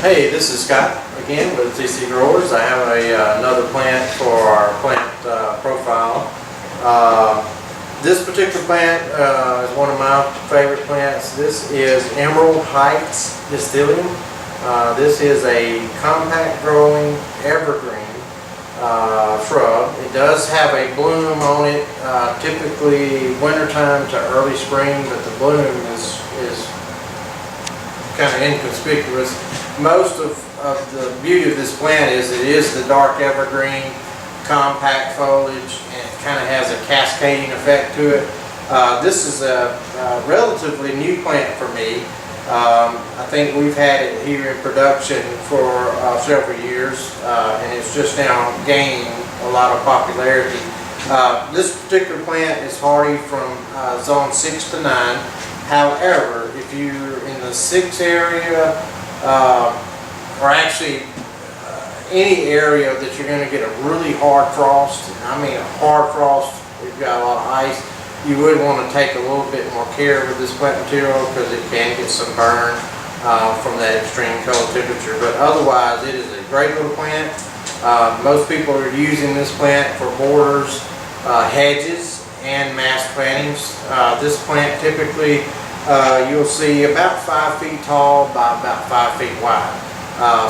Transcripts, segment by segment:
Hey, this is Scott again with TC Growers. I have another plant for our plant profile. This particular plant is one of my favorite plants. This is Emerald Heights Distylium. This is a compact growing evergreen shrub. It does have a bloom on it, typically wintertime to early spring, but the bloom is kind of inconspicuous. Most of the beauty of this plant is it is the dark evergreen, compact foliage, and it kind of has a cascading effect to it. This is a relatively new plant for me. I think we've had it here in production for several years, and it's just now gaining a lot of popularity. This particular plant is hardy from zone 6 to 9. However, if you're in the 6 area, or actually any area that you're going to get a really hard frost, and I mean a hard frost, we've got a lot of ice, you would want to take a little bit more care with this plant material because it can get some burn from that extreme cold temperature. But otherwise, it is a great little plant. Most people are using this plant for borders, hedges, and mass plantings. This plant typically you'll see about 5 feet tall by about 5 feet wide.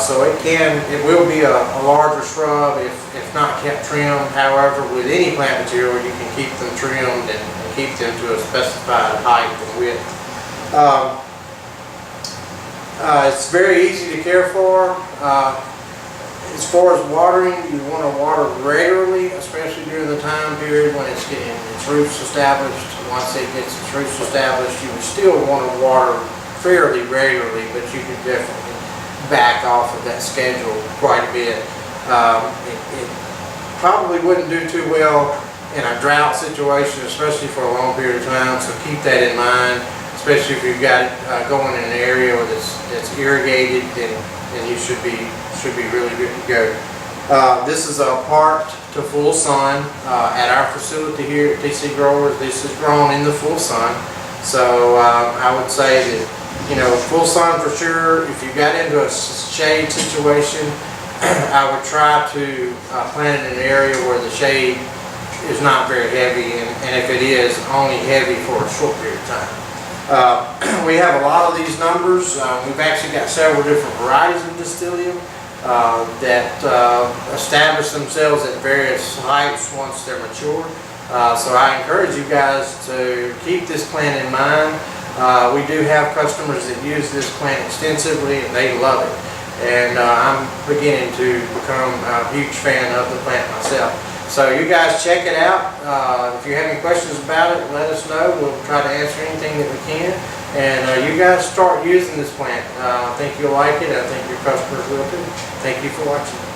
So it will be a larger shrub if not kept trimmed. However, with any plant material, you can keep them trimmed and keep them to a specified height and width. It's very easy to care for. As far as watering, you want to water regularly, especially during the time period when it's getting its roots established. Once it gets its roots established, you would still want to water fairly regularly, but you could definitely back off of that schedule quite a bit. It probably wouldn't do too well in a drought situation, especially for a long period of time, so keep that in mind, especially if you've got it going in an area that's irrigated, then you should be really good to go. This is a part to full sun at our facility here at TC Growers. This is grown in the full sun, so I would say that, you know, full sun for sure. If you got into a shade situation, I would try to plant it in an area where the shade is not very heavy, and if it is, only heavy for a short period of time. We have a lot of these numbers. We've actually got several different varieties of Distylium that establish themselves at various heights once they're mature. So I encourage you guys to keep this plant in mind. We do have customers that use this plant extensively and they love it. And I'm beginning to become a huge fan of the plant myself. So you guys check it out. If you have any questions about it, let us know. We'll try to answer anything that we can. And you guys start using this plant. I think you'll like it. I think your customers will too. Thank you for watching.